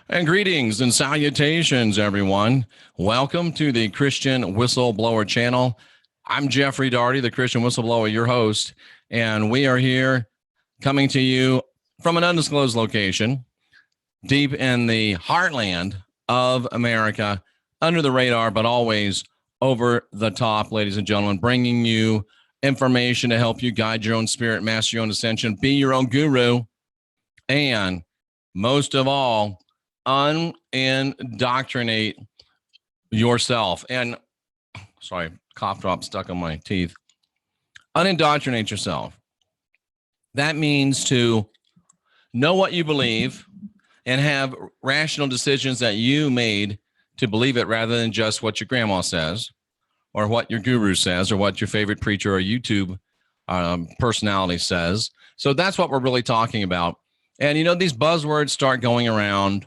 And greetings and salutations, everyone. Welcome to the Christian Whistleblower channel. I'm Jeffrey Daugherty, the Christian Whistleblower, your host, and we are here coming to you from an undisclosed location, deep in the heartland of America, under the radar, but always over the top, ladies and gentlemen, bringing you information to help you guide your own spirit, master your own ascension, be your own guru, and most of all, unindoctrinate yourself. And sorry, cough drop stuck on my teeth. Unindoctrinate yourself. That means to know what you believe and have rational decisions that you made to believe it rather than just what your grandma says or what your guru says or what your favorite preacher or YouTube personality says. So that's what we're really talking about. And, you know, these buzzwords start going around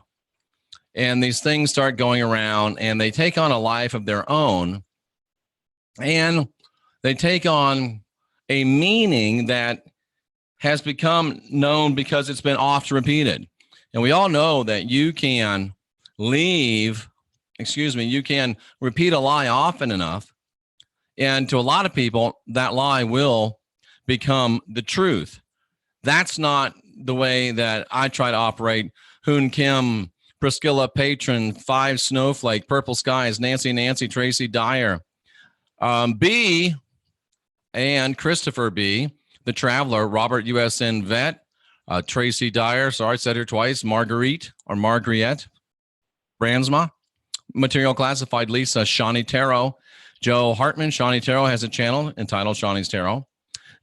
and these things start going around and they take on a life of their own and they take on a meaning that has become known because it's been oft repeated. And we all know that you can you can repeat a lie often enough. And to a lot of people, that lie will become the truth. That's not the way that I try to operate. Hoon Kim, Priscilla Patron, Five Snowflake, Purple Skies, Nancy, Tracy Dyer, B, and Christopher B, The Traveler, Robert USN Vet, Tracy Dyer, sorry, I said her twice, Marguerite Bransma, Material Classified, Lisa, Shawnee Tarot, Joe Hartman, Shawnee Tarot has a channel entitled Shawnee's Tarot,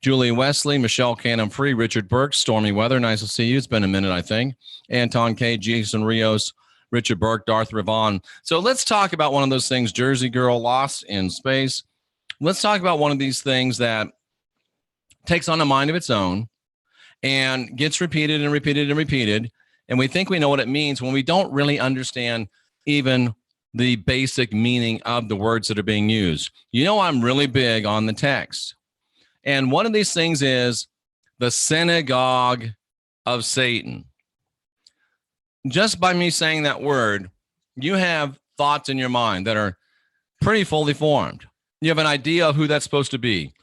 Julie Wesley, Michelle Canham Free, Richard Burke, Stormy Weather, nice to see you. It's been a minute, I think. Anton K, Jason Rios, Richard Burke, Darth Ravon. So let's talk about one of those things, Jersey Girl, Lost in Space. Let's talk about one of these things that takes on a mind of its own and gets repeated and repeated and repeated. And we think we know what it means when we don't really understand even the basic meaning of the words that are being used. You know, I'm really big on the text. And one of these things is the synagogue of Satan. Just by me saying that word, you have thoughts in your mind that are pretty fully formed. You have an idea of who that's supposed to be.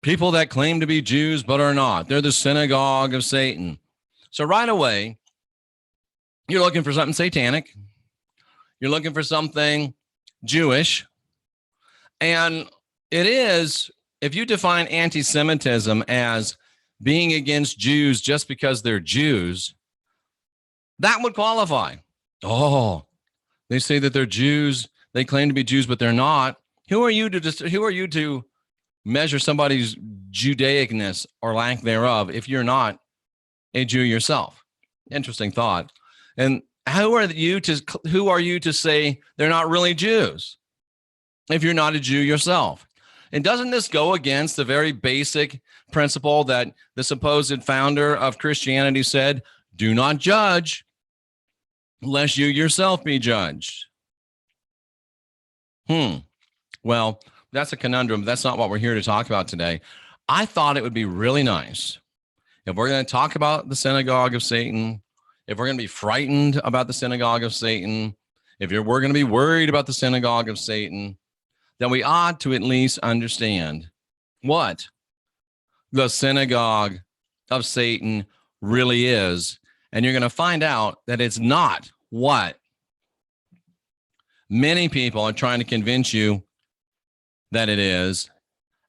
People that claim to be Jews but are not. They're the synagogue of Satan. So right away, you're looking for something satanic. You're looking for something Jewish. And it is, if you define anti-Semitism as being against Jews just because they're Jews, that would qualify. Oh, they say that they're Jews. They claim to be Jews, but they're not. Who are you to measure somebody's Judaicness or lack thereof if you're not a Jew yourself? Interesting thought. And who are you to say they're not really Jews if you're not a Jew yourself? And doesn't this go against the very basic principle that the supposed founder of Christianity said, do not judge lest you yourself be judged? Well, that's a conundrum. That's not what we're here to talk about today. I thought it would be really nice if we're going to talk about the synagogue of Satan, if we're going to be frightened about the synagogue of Satan, we're going to be worried about the synagogue of Satan, then we ought to at least understand what the synagogue of Satan really is. And you're going to find out that it's not what many people are trying to convince you that it is.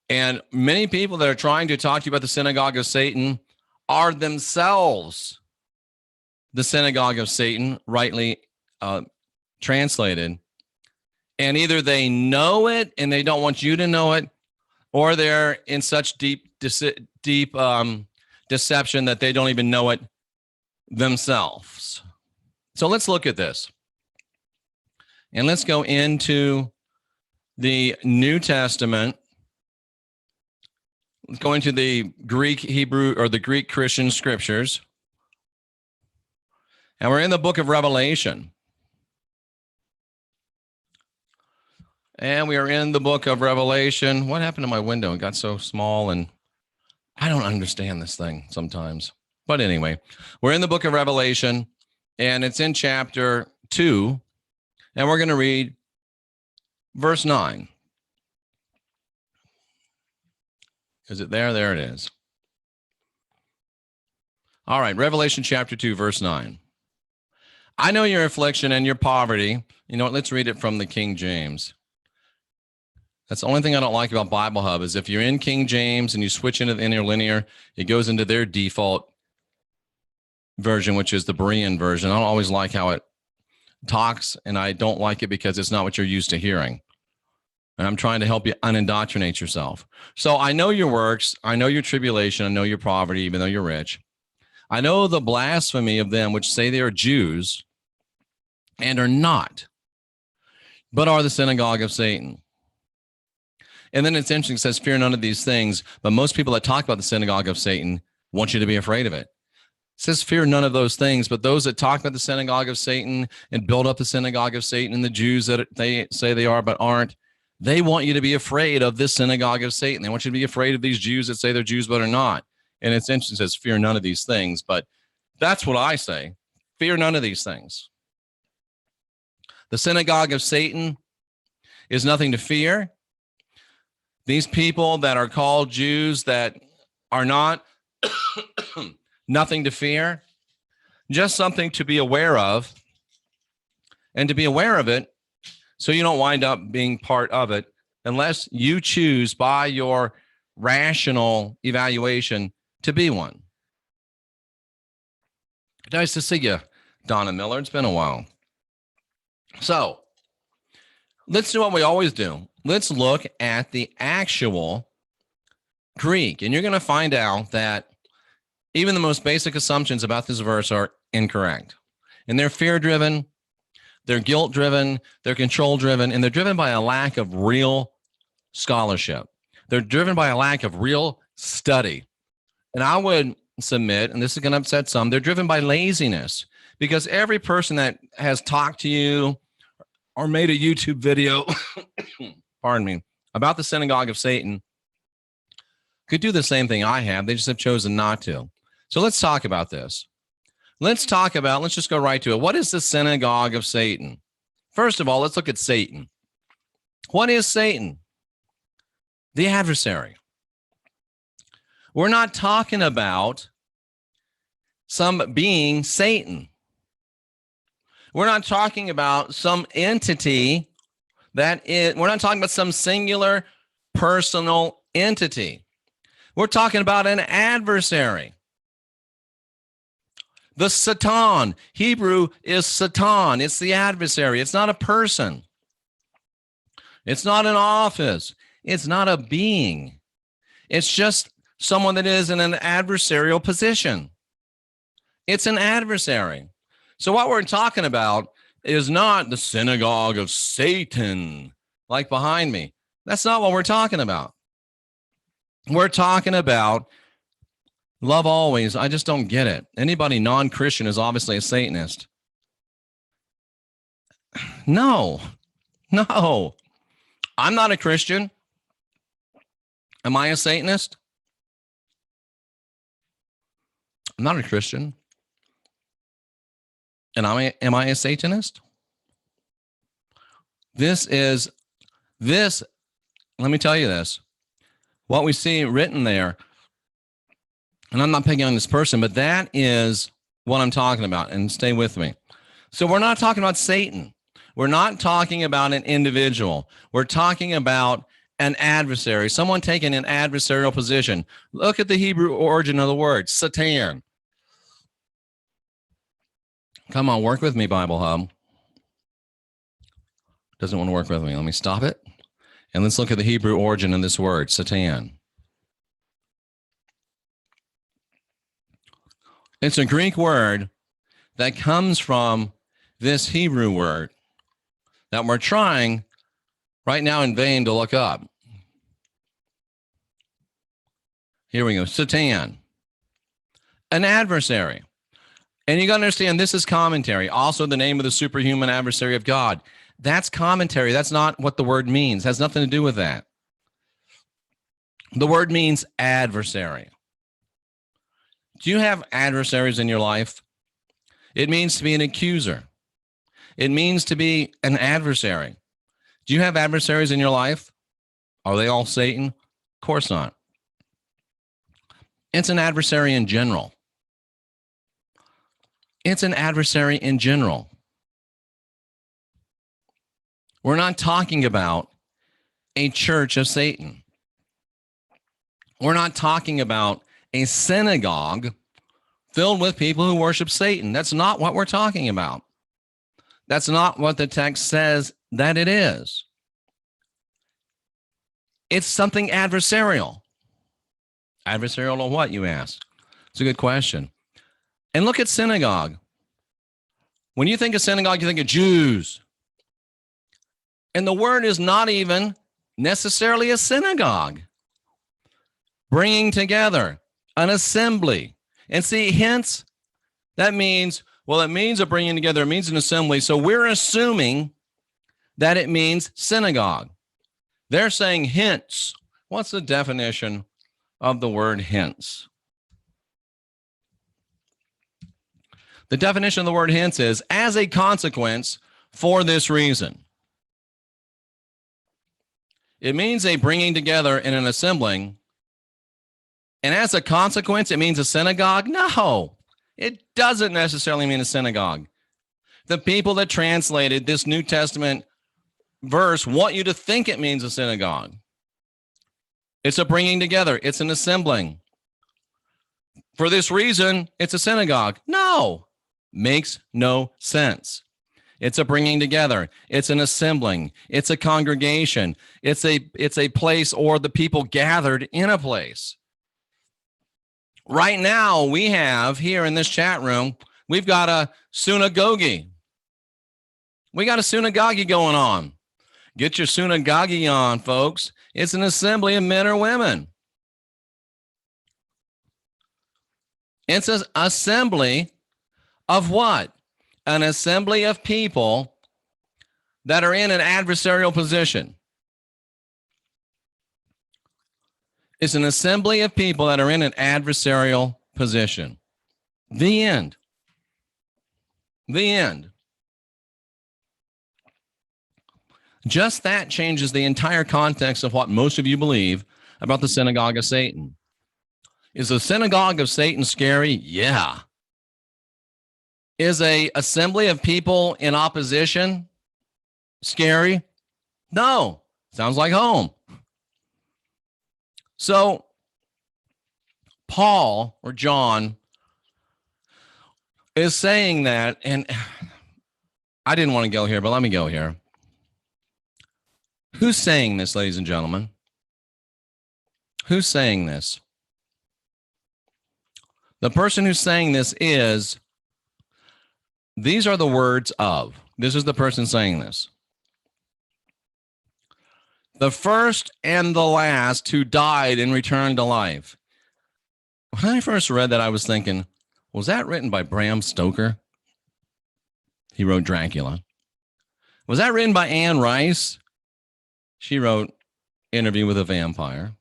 And many people that are trying to talk to you about the synagogue of Satan are themselves the synagogue of Satan, rightly translated. And either they know it and they don't want you to know it, or they're in such deep deception that they don't even know it themselves. So let's look at this. And let's go into the New Testament. Let's go into the Greek, Hebrew, or the Greek Christian scriptures. And we're in the book of Revelation. And we are in the book of Revelation. What happened to my window? It got so small, and I don't understand this thing sometimes. But anyway, we're in the book of Revelation, and it's in chapter 2, and we're going to read verse 9. Is it there? There it is. All right, Revelation chapter 2, verse 9. I know your affliction and your poverty. You know what? Let's read it from the King James. That's the only thing I don't like about Bible Hub is if you're in King James and you switch into the interlinear, it goes into their default version, which is the Berean version. I don't always like how it talks, and I don't like it because it's not what you're used to hearing. And I'm trying to help you unindoctrinate yourself. So I know your works. I know your tribulation. I know your poverty, even though you're rich. I know the blasphemy of them which say they are Jews and are not, but are the synagogue of Satan. And then it's interesting. It says, fear none of these things. But most people that talk about the synagogue of Satan want you to be afraid of it. It says, fear none of those things. But those that talk about the synagogue of Satan and build up the synagogue of Satan and the Jews that they say they are but aren't, they want you to be afraid of this synagogue of Satan. They want you to be afraid of these Jews that say they're Jews but are not. And it's interesting. It says, fear none of these things. But that's what I say. Fear none of these things. The synagogue of Satan is nothing to fear. These people that are called Jews that are not, nothing to fear, just something to be aware of, and to be aware of it so you don't wind up being part of it unless you choose by your rational evaluation to be one. Nice to see you, Donna Miller. It's been a while. So let's do what we always do. Let's look at the actual Greek, and you're going to find out that even the most basic assumptions about this verse are incorrect. And they're fear-driven, they're guilt-driven, they're control-driven, and they're driven by a lack of real scholarship. They're driven by a lack of real study. And I would submit, and this is going to upset some, they're driven by laziness, because every person that has talked to you or made a YouTube video, pardon me, about the synagogue of Satan could do the same thing I have. They just have chosen not to. So let's talk about this. Let's just go right to it. What is the synagogue of Satan? First of all, let's look at Satan. What is Satan? The adversary. We're not talking about some being Satan. We're not talking about some entity we're not talking about some singular personal entity. We're talking about an adversary. The Satan, Hebrew is Satan. It's the adversary. It's not a person. It's not an office. It's not a being. It's just someone that is in an adversarial position. It's an adversary. So what we're talking about is not the synagogue of Satan, like behind me. That's not what we're talking about. We're talking about love always. I just don't get it. Anybody non-Christian is obviously a Satanist. No. I'm not a Christian. Am I a Satanist? I'm not a Christian. And am I a Satanist? Let me tell you this. What we see written there, and I'm not picking on this person, but that is what I'm talking about, and stay with me. So we're not talking about Satan. We're not talking about an individual. We're talking about an adversary, someone taking an adversarial position. Look at the Hebrew origin of the word, Satan. Come on, work with me, Bible Hub. Doesn't want to work with me. Let me stop it. And let's look at the Hebrew origin of this word, Satan. It's a Greek word that comes from this Hebrew word that we're trying right now in vain to look up. Here we go. Satan, an adversary. And you got to understand, this is commentary. Also, the name of the superhuman adversary of God. That's commentary. That's not what the word means. It has nothing to do with that. The word means adversary. Do you have adversaries in your life? It means to be an accuser. It means to be an adversary. Do you have adversaries in your life? Are they all Satan? Of course not. It's an adversary in general. It's an adversary in general. We're not talking about a church of Satan. We're not talking about a synagogue filled with people who worship Satan. That's not what we're talking about. That's not what the text says that it is. It's something adversarial. Adversarial to what, you ask? It's a good question. And look at synagogue. When you think of synagogue, you think of Jews. And the word is not even necessarily a synagogue. Bringing together, an assembly. And see, hence, that means, well, it means a bringing together. It means an assembly. So we're assuming that it means synagogue. They're saying hence. What's the definition of the word hence? The definition of the word hence is as a consequence for this reason. It means a bringing together and an assembling. And as a consequence, it means a synagogue? No, it doesn't necessarily mean a synagogue. The people that translated this New Testament verse want you to think it means a synagogue. It's a bringing together. It's an assembling. For this reason, it's a synagogue. No, makes no sense. It's a bringing together. It's an assembling. It's a congregation. It's a place or the people gathered in a place. Right now, we have here in this chat room, we've got a synagogue. We got a synagogue going on. Get your synagogue on, folks. It's an assembly of men or women. It's an assembly of what? An assembly of people that are in an adversarial position. It's an assembly of people that are in an adversarial position. The end. The end. Just that changes the entire context of what most of you believe about the synagogue of Satan. Is the synagogue of Satan scary? Yeah. Is a assembly of people in opposition scary? No. Sounds like home. So Paul or John is saying that, and I didn't want to go here, but let me go here. Who's saying this, ladies and gentlemen? Who's saying this? The person who's saying this is, these are the words of, this is the person saying this. The first and the last who died and returned to life. When I first read that, I was thinking, was that written by Bram Stoker? He wrote Dracula. Was that written by Anne Rice? She wrote Interview with a Vampire.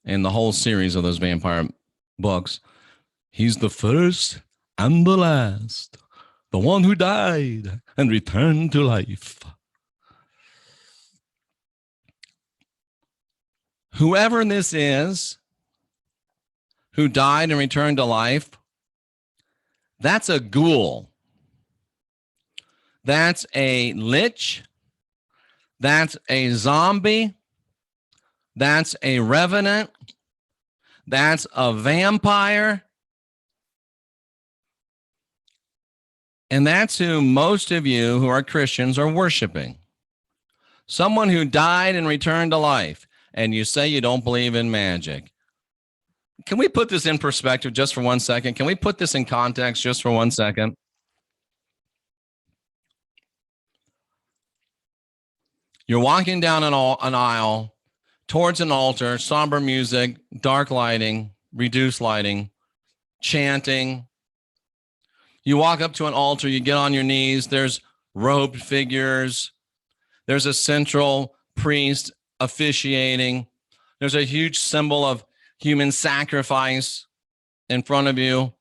And the whole series of those vampire books. He's the first and the last, the one who died and returned to life. Whoever this is who died and returned to life, that's a ghoul. That's a lich. That's a zombie. That's a revenant. That's a vampire. And that's who most of you who are Christians are worshiping. Someone who died and returned to life. And you say you don't believe in magic. Can we put this in perspective just for 1 second? Can we put this in context just for 1 second? You're walking down an aisle towards an altar, somber music, dark lighting, reduced lighting, chanting. You walk up to an altar, you get on your knees, there's robed figures, there's a central priest officiating, there's a huge symbol of human sacrifice in front of you.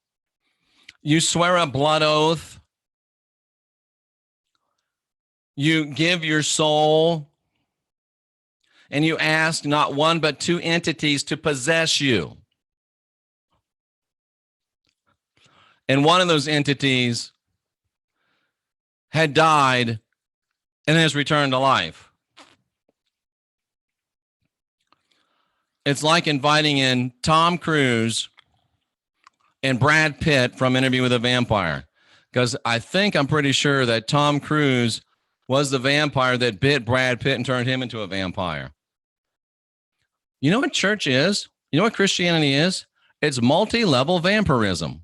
You swear a blood oath. You give your soul. And you ask not one but two entities to possess you. And one of those entities had died and has returned to life. It's like inviting in Tom Cruise and Brad Pitt from Interview with a Vampire. Because I'm pretty sure that Tom Cruise was the vampire that bit Brad Pitt and turned him into a vampire. You know what church is? You know what Christianity is? It's multi-level vampirism.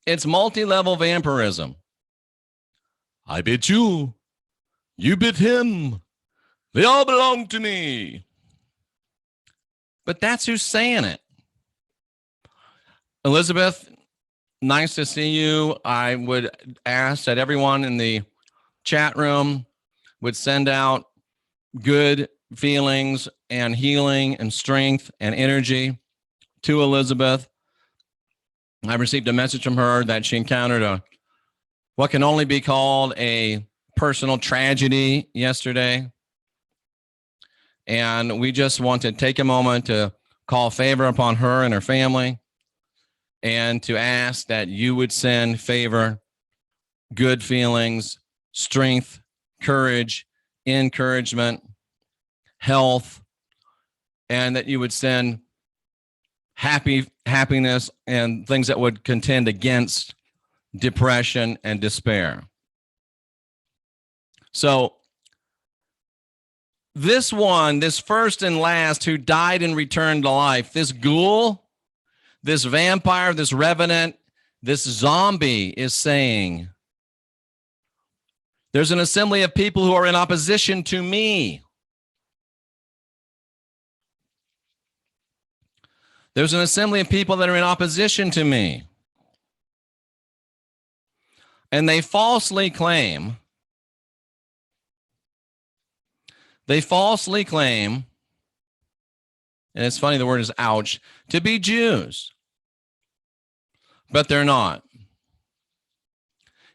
It's multi-level vampirism. I bit you. You bit him. They all belong to me. But that's who's saying it. Elizabeth, nice to see you. I would ask that everyone in the chat room would send out good feelings and healing and strength and energy to Elizabeth. I received a message from her that she encountered what can only be called a personal tragedy yesterday. And we just want to take a moment to call favor upon her and her family and to ask that you would send favor, good feelings, strength, courage, encouragement, health, and that you would send happiness and things that would contend against depression and despair. So this first and last who died and returned to life, this ghoul, this vampire, this revenant, this zombie is saying, there's an assembly of people who are in opposition to me. There's an assembly of people that are in opposition to me. And they falsely claim, and it's funny, the word is ouch, to be Jews. But they're not.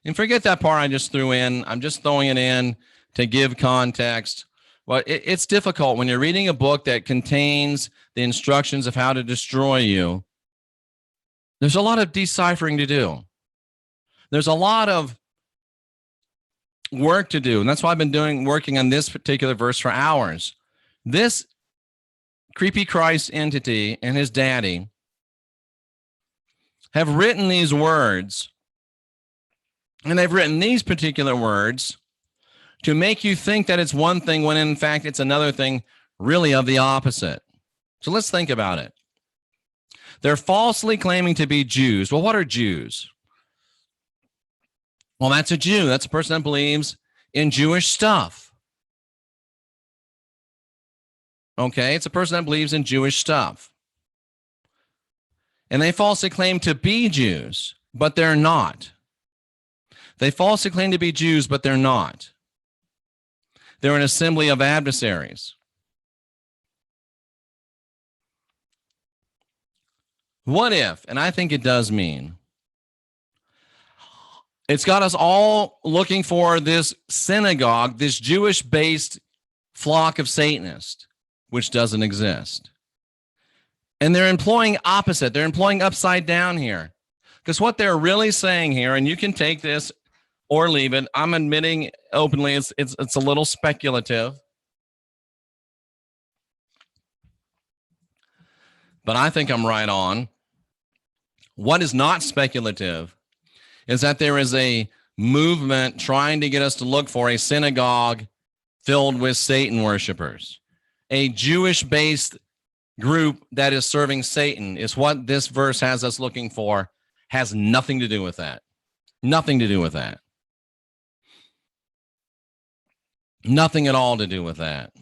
And forget that part I just threw in. I'm just throwing it in to give context. Well, it's difficult when you're reading a book that contains the instructions of how to destroy you. There's a lot of deciphering to do. There's a lot of work to do. And that's why I've been working on this particular verse for hours. This creepy Christ entity and his daddy have written these words, and they've written these particular words to make you think that it's one thing when in fact it's another thing, really of the opposite. So let's think about it. They're falsely claiming to be Jews. Well, what are Jews? Well, that's a Jew. That's a person that believes in Jewish stuff. Okay, it's a person that believes in Jewish stuff. And they falsely claim to be Jews, but they're not. They falsely claim to be Jews, but they're not. They're an assembly of adversaries. What if, and I think it does mean, it's got us all looking for this synagogue, this Jewish-based flock of Satanists, which doesn't exist. And they're employing opposite. They're employing upside down here. Because what they're really saying here, and you can take this or leave it, I'm admitting openly it's a little speculative. But I think I'm right on. What is not speculative is that there is a movement trying to get us to look for a synagogue filled with Satan worshipers. A Jewish-based group that is serving Satan is what this verse has us looking for. Has nothing to do with that. Nothing to do with that. Nothing at all to do with that.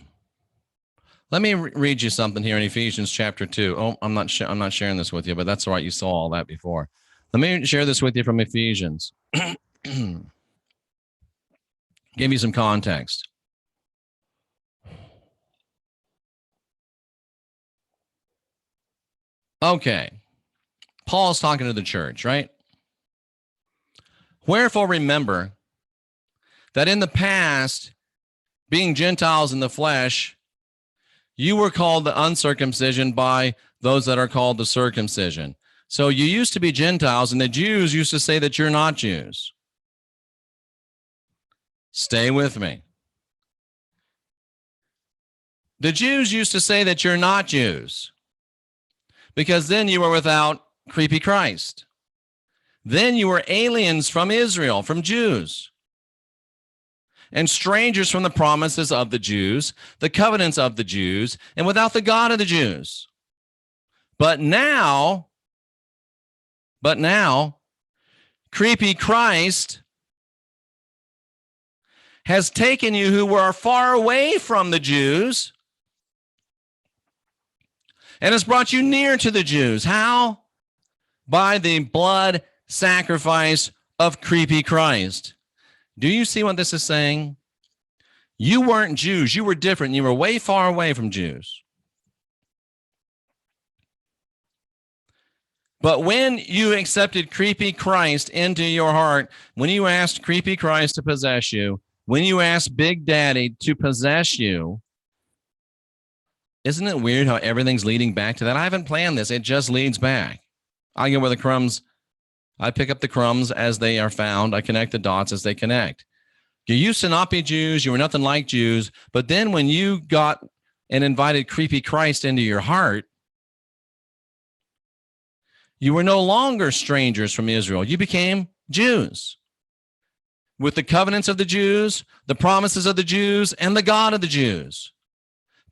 Let me read you something here in Ephesians chapter 2. Oh, I'm not sharing this with you, but that's all right. You saw all that before. Let me share this with you from Ephesians. Give you some context. Okay. Paul's talking to the church, right? Wherefore remember that in the past, being Gentiles in the flesh, you were called the uncircumcision by those that are called the circumcision. So you used to be Gentiles, and the Jews used to say that you're not Jews. Stay with me. The Jews used to say that you're not Jews because then you were without creepy Christ. Then you were aliens from Israel, from Jews, and strangers from the promises of the Jews, the covenants of the Jews, and without the God of the Jews. But now, creepy Christ has taken you who were far away from the Jews and has brought you near to the Jews. How? By the blood sacrifice of creepy Christ. Do you see what this is saying? You weren't Jews. You were different. You were way far away from Jews. But when you accepted creepy Christ into your heart, when you asked creepy Christ to possess you, when you asked Big Daddy to possess you, isn't it weird how everything's leading back to that? I haven't planned this. It just leads back. I get where the crumbs, I pick up the crumbs as they are found. I connect the dots as they connect. You used to not be Jews. You were nothing like Jews. But then when you got and invited creepy Christ into your heart, you were no longer strangers from Israel. You became Jews with the covenants of the Jews, the promises of the Jews, and the God of the Jews.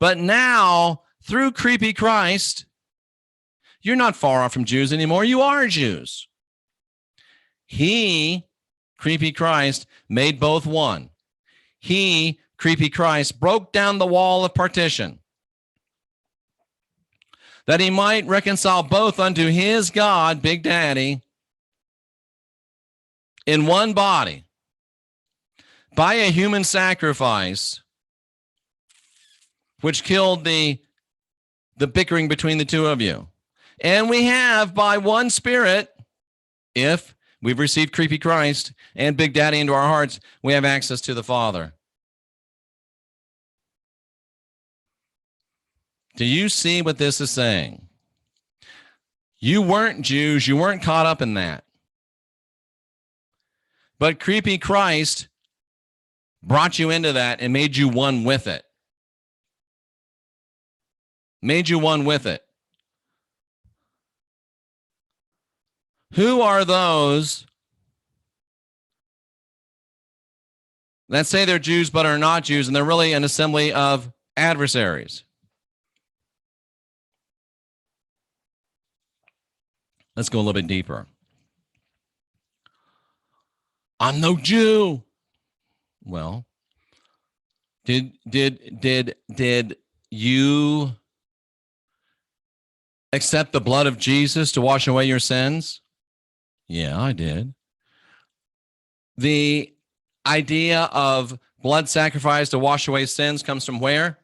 But now, through creepy Christ, you're not far off from Jews anymore. You are Jews. He, creepy Christ, made both one. He, creepy Christ, broke down the wall of partition that he might reconcile both unto his God, Big Daddy, in one body by a human sacrifice, which killed the bickering between the two of you. And we have, by one Spirit, if we've received creepy Christ and Big Daddy into our hearts, we have access to the Father. Do you see what this is saying? You weren't Jews. You weren't caught up in that. But creepy Christ brought you into that and made you one with it. Made you one with it. Who are those that say they're Jews but are not Jews, and they're really an assembly of adversaries? Let's go a little bit deeper. I'm no Jew. Well, did you accept the blood of Jesus to wash away your sins? Yeah, I did. The idea of blood sacrifice to wash away sins comes from where?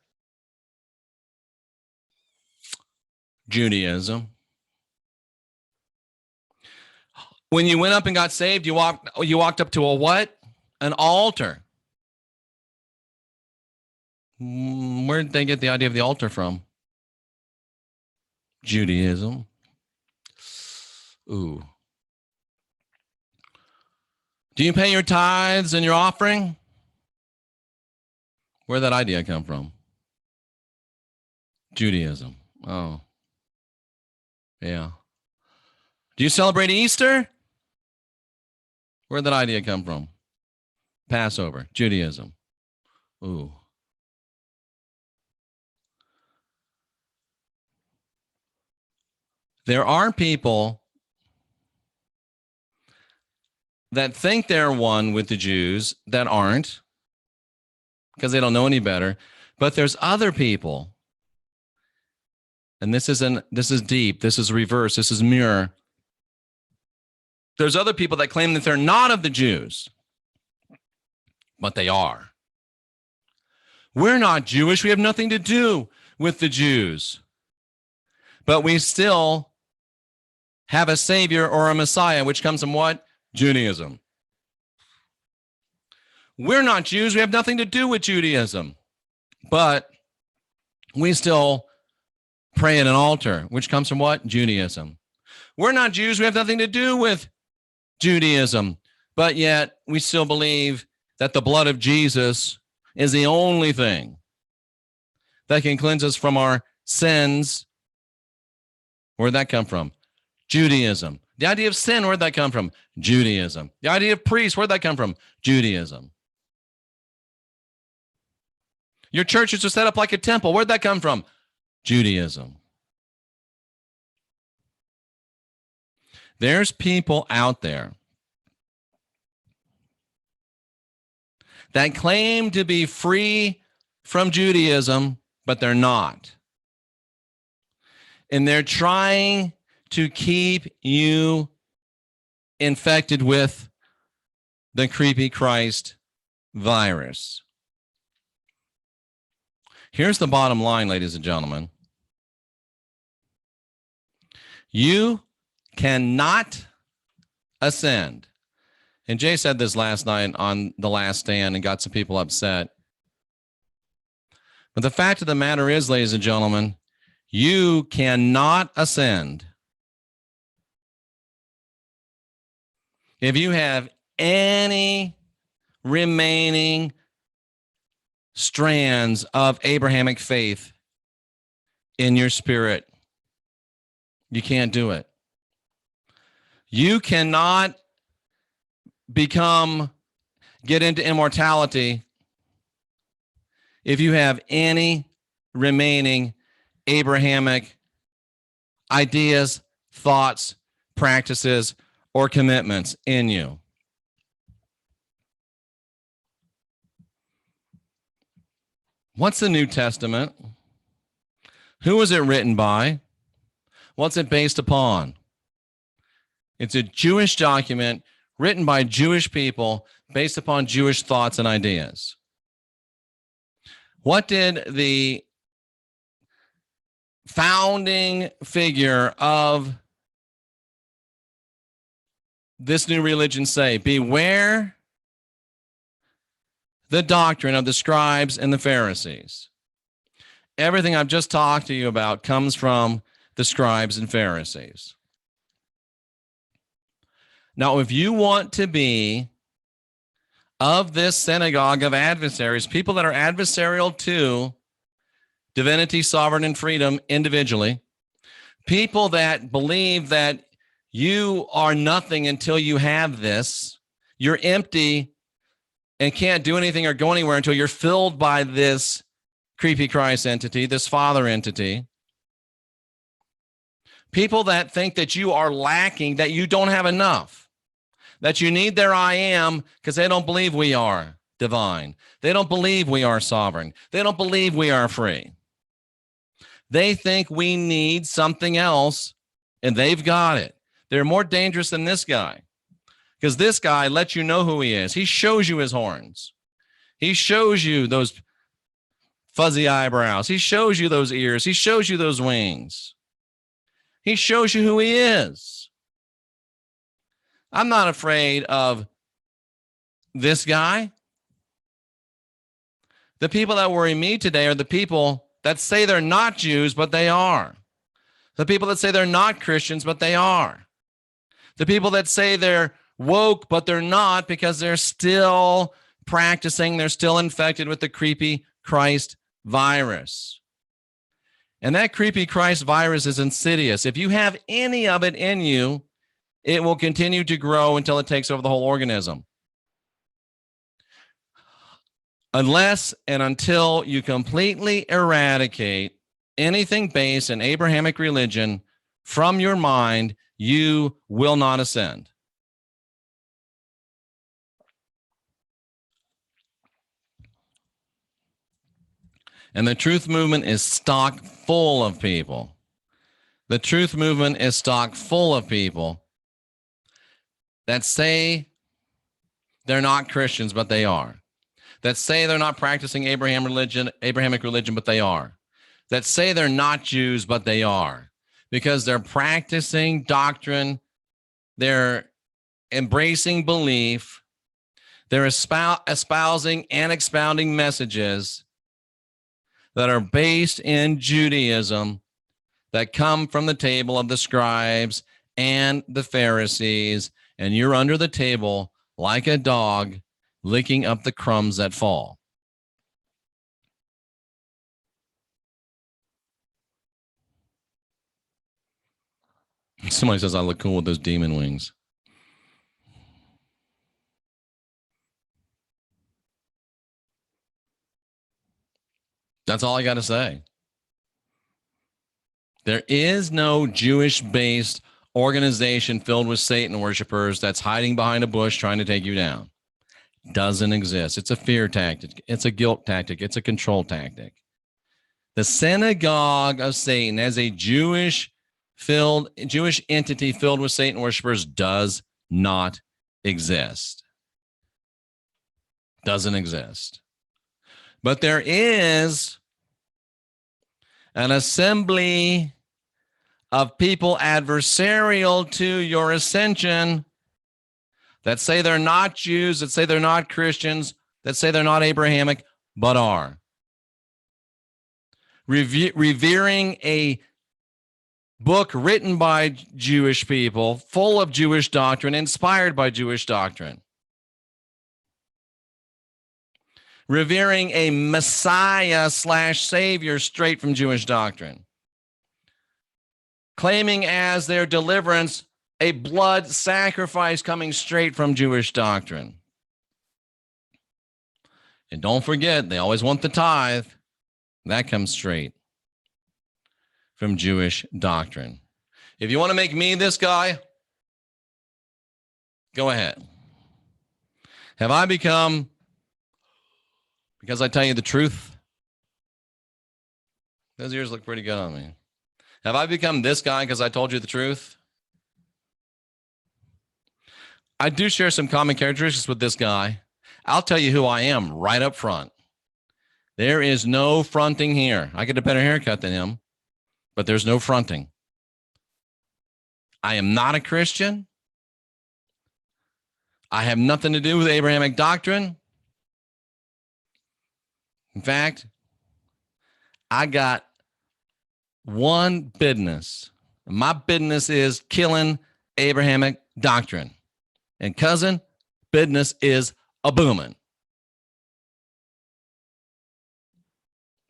Judaism. When you went up and got saved, you walked up to a what? An altar. Where did they get the idea of the altar from? Judaism. Ooh. Do you pay your tithes and your offering? Where'd that idea come from? Judaism. Oh. Yeah. Do you celebrate Easter? Where'd that idea come from? Passover. Judaism. Ooh. There are people that think they're one with the Jews that aren't, because they don't know any better. But there's other people, and this is deep, this is reverse, this is mirror. There's other people that claim that they're not of the Jews, but they are. We're not Jewish. We have nothing to do with the Jews. But we still have a Savior or a Messiah, which comes from what? Judaism. We're not Jews. We have nothing to do with Judaism. But we still pray at an altar, which comes from what? Judaism. We're not Jews. We have nothing to do with Judaism. But yet we still believe that the blood of Jesus is the only thing that can cleanse us from our sins. Where'd that come from? Judaism. The idea of sin, where'd that come from? Judaism. The idea of priests, where'd that come from? Judaism. Your churches are set up like a temple. Where'd that come from? Judaism. There's people out there that claim to be free from Judaism, but they're not. And they're trying to keep you infected with the creepy Christ virus. Here's the bottom line, ladies and gentlemen. You cannot ascend. And Jay said this last night on The Last Stand and got some people upset. But the fact of the matter is, ladies and gentlemen, you cannot ascend if you have any remaining strands of Abrahamic faith in your spirit. You can't do it. You cannot get into immortality if you have any remaining Abrahamic ideas, thoughts, practices, or commitments in you. What's the New Testament? Who was it written by? What's it based upon? It's a Jewish document written by Jewish people based upon Jewish thoughts and ideas. What did the founding figure of this new religion say? Beware the doctrine of the scribes and the Pharisees. Everything I've just talked to you about comes from the scribes and Pharisees. Now, if you want to be of this synagogue of adversaries, people that are adversarial to divinity, sovereignty, and freedom individually, people that believe that you are nothing until you have this, you're empty and can't do anything or go anywhere until you're filled by this creepy Christ entity, this Father entity. People that think that you are lacking, that you don't have enough, that you need their I am because they don't believe we are divine. They don't believe we are sovereign. They don't believe we are free. They think we need something else, and they've got it. They're more dangerous than this guy, because this guy lets you know who he is. He shows you his horns. He shows you those fuzzy eyebrows. He shows you those ears. He shows you those wings. He shows you who he is. I'm not afraid of this guy. The people that worry me today are the people that say they're not Jews, but they are. The people that say they're not Christians, but they are. The people that say they're woke, but they're not, because they're still practicing, they're still infected with the creepy Christ virus. And that creepy Christ virus is insidious. If you have any of it in you, it will continue to grow until it takes over the whole organism. Unless and until you completely eradicate anything based in Abrahamic religion from your mind, you will not ascend. And the truth movement is stock full of people. The truth movement is stock full of people that say they're not Christians, but they are. That say they're not practicing Abrahamic religion, but they are. That say they're not Jews, but they are. Because they're practicing doctrine, they're embracing belief They're espousing and expounding messages that are based in Judaism that come from the table of the scribes and the Pharisees, and you're under the table like a dog licking up the crumbs that fall. Somebody says I look cool with those demon wings. That's all I got to say. There is no Jewish-based organization filled with Satan worshipers that's hiding behind a bush trying to take you down. Doesn't exist. It's a fear tactic. It's a guilt tactic. It's a control tactic. The synagogue of Satan, as a Jewish entity filled with Satan worshipers, does not exist. Doesn't exist. But there is an assembly of people adversarial to your ascension that say they're not Jews, that say they're not Christians, that say they're not Abrahamic, but are. Revering a book written by Jewish people, full of Jewish doctrine, inspired by Jewish doctrine. Revering a Messiah/Savior straight from Jewish doctrine. Claiming as their deliverance a blood sacrifice coming straight from Jewish doctrine. And don't forget, they always want the tithe. That comes straight from Jewish doctrine. If you want to make me this guy, go ahead. Have I become, because I tell you the truth? Those ears look pretty good on me. Have I become this guy because I told you the truth? I do share some common characteristics with this guy. I'll tell you who I am right up front. There is no fronting here. I get a better haircut than him, but there's no fronting. I am not a Christian. I have nothing to do with Abrahamic doctrine. In fact, I got one business. My business is killing Abrahamic doctrine. And cousin, business is a booming.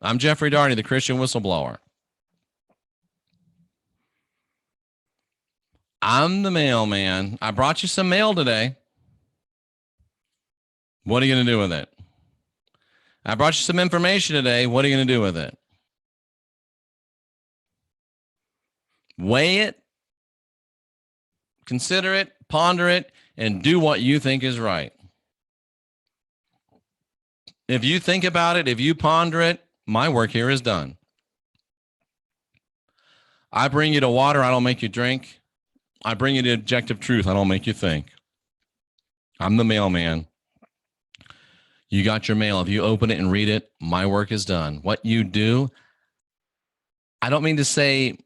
I'm Jeffrey Daugherty, the Christian whistleblower. I'm the mailman. I brought you some mail today. What are you going to do with it? I brought you some information today. What are you going to do with it? Weigh it, consider it, ponder it, and do what you think is right. If you think about it, if you ponder it, my work here is done. I bring you to water, I don't make you drink. I bring you to objective truth, I don't make you think. I'm the mailman. You got your mail. If you open it and read it, my work is done. What you do, I don't mean to say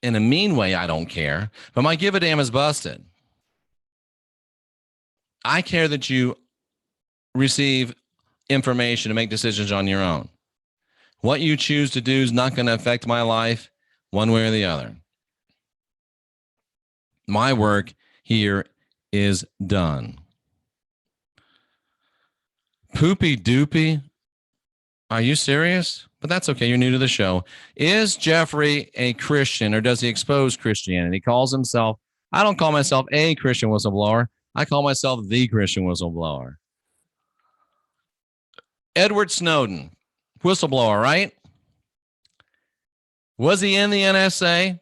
in a mean way, I don't care, but my give a damn is busted. I care that you receive information to make decisions on your own. What you choose to do is not going to affect my life one way or the other. My work here is done. Poopy doopy. Are you serious? But that's okay. You're new to the show. Is Jeffrey a Christian, or does he expose Christianity? He calls himself, I don't call myself a Christian whistleblower. I call myself the Christian whistleblower. Edward Snowden, whistleblower, right? Was he in the NSA?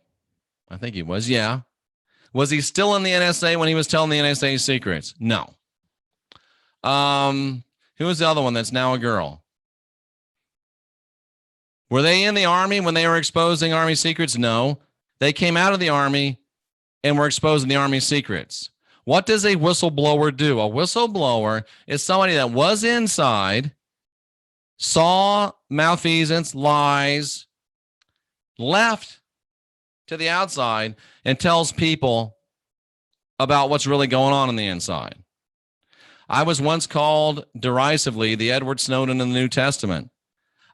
I think he was, yeah. Was he still in the NSA when he was telling the NSA secrets? No. Who was the other one that's now a girl? Were they in the Army when they were exposing Army secrets? No. They came out of the Army and were exposing the Army secrets. What does a whistleblower do? A whistleblower is somebody that was inside, saw malfeasance, lies, left to the outside, and tells people about what's really going on the inside. I was once called derisively the Edward Snowden in the New Testament.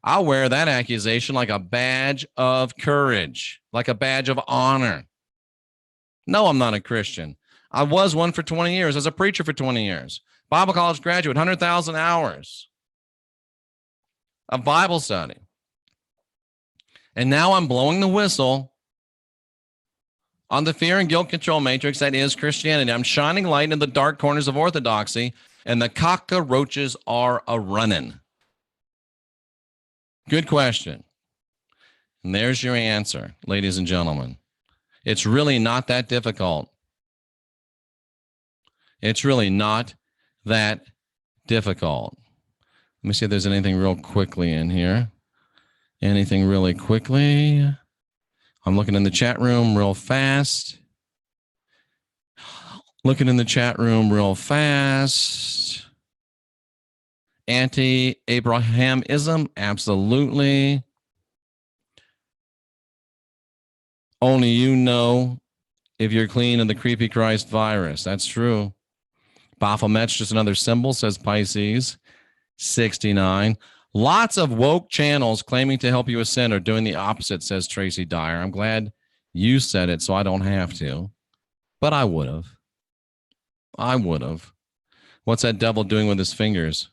I'll wear that accusation like a badge of courage, like a badge of honor. No, I'm not a Christian. I was one for 20 years, as a preacher for 20 years, Bible college graduate, 100,000 hours of Bible study. And now I'm blowing the whistle on the fear and guilt control matrix that is Christianity. I'm shining light in the dark corners of orthodoxy, and the cockroaches are a-running. Good question. And there's your answer, ladies and gentlemen. It's really not that difficult. It's really not that difficult. Let me see if there's anything real quickly in here. Anything really quickly? I'm looking in the chat room real fast. Anti-Abrahamism, absolutely. Only you know if you're clean of the creepy Christ virus. That's true. Baphomet's just another symbol, says Pisces 69. Lots of woke channels claiming to help you ascend are doing the opposite, says Tracy Dyer. I'm glad you said it so I don't have to. But I would have. What's that devil doing with his fingers?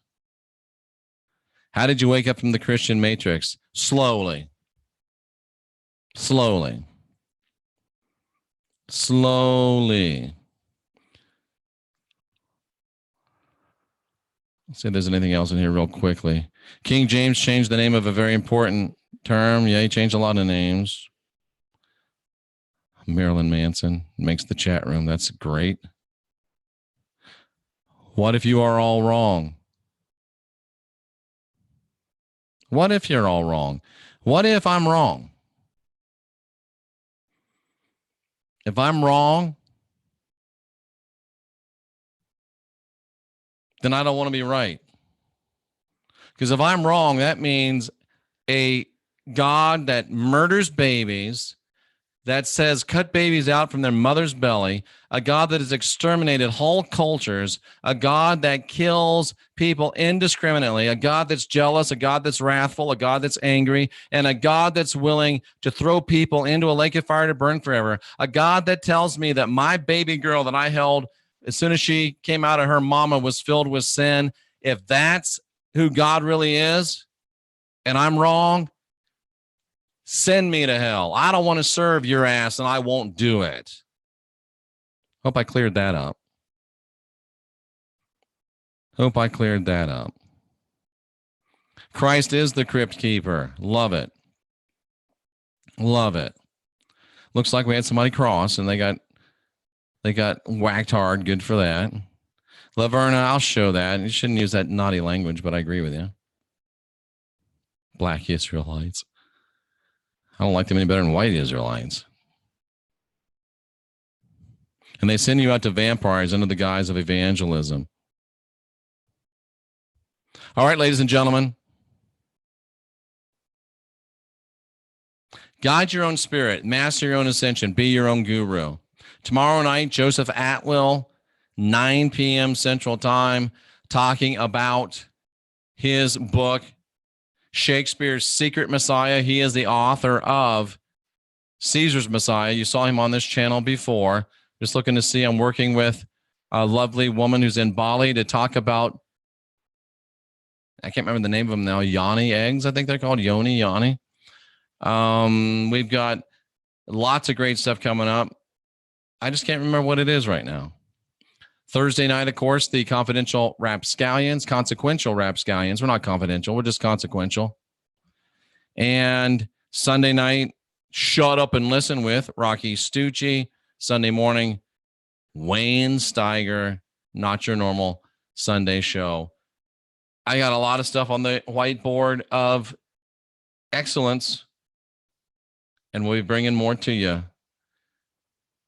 How did you wake up from the Christian matrix? Slowly. Let's see if there's anything else in here real quickly. King James changed the name of a very important term. Yeah, he changed a lot of names. Marilyn Manson makes the chat room. That's great. What if you are all wrong? What if you're all wrong? What if I'm wrong? If I'm wrong, then I don't want to be right. Because if I'm wrong, that means a God that murders babies, that says cut babies out from their mother's belly, a God that has exterminated whole cultures, a God that kills people indiscriminately, a God that's jealous, a God that's wrathful, a God that's angry, and a God that's willing to throw people into a lake of fire to burn forever, a God that tells me that my baby girl that I held as soon as she came out of her mama was filled with sin. If that's who God really is, and I'm wrong, send me to hell. I don't want to serve your ass, and I won't do it. Hope I cleared that up. Christ is the crypt keeper. Love it. Looks like we had somebody cross, and they got whacked hard. Good for that. Laverna, I'll show that. You shouldn't use that naughty language, but I agree with you. Black Israelites. I don't like them any better than white Israelites. And they send you out to vampires under the guise of evangelism. All right, ladies and gentlemen. Guide your own spirit. Master your own ascension. Be your own guru. Tomorrow night, Joseph Atwill, 9 p.m. Central Time, talking about his book, Shakespeare's Secret Messiah. He is the author of Caesar's Messiah. You saw him on this channel before. Just looking to see, I'm working with a lovely woman who's in Bali to talk about, I can't remember the name of them now, Yoni eggs, I think they're called, Yoni. We've got lots of great stuff coming up. I just can't remember what it is right now. Thursday night, of course, the consequential rapscallions. We're not confidential. We're just consequential. And Sunday night, Shut Up and Listen with Rocky Stucci. Sunday morning, Wayne Steiger, Not Your Normal Sunday Show. I got a lot of stuff on the whiteboard of excellence, and we'll be bringing more to you.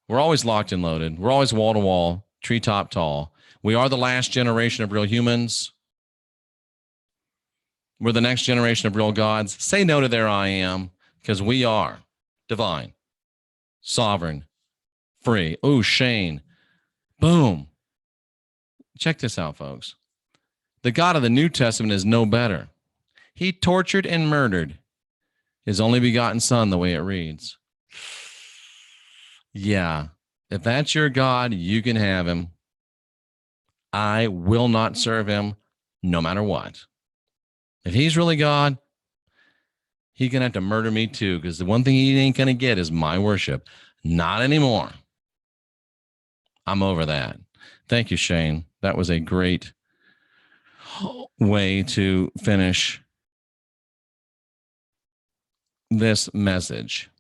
We're always locked and loaded. We're always wall to wall, treetop tall. We are the last generation of real humans. We're the next generation of real gods. Say no to their I am, because we are divine, sovereign, free. Ooh, Shane. Boom. Check this out, folks. The God of the New Testament is no better. He tortured and murdered his only begotten son, the way it reads. Yeah, if that's your God, you can have him. I will not serve him no matter what. If he's really God, he's going to have to murder me too, because the one thing he ain't going to get is my worship. Not anymore. I'm over that. Thank you, Shane. That was a great way to finish this message.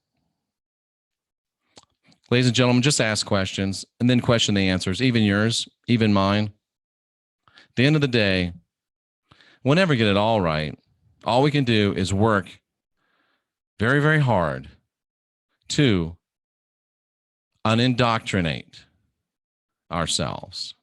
Ladies and gentlemen, just ask questions and then question the answers, even yours, even mine. At the end of the day, we'll never get it all right. All we can do is work very, very hard to unindoctrinate ourselves.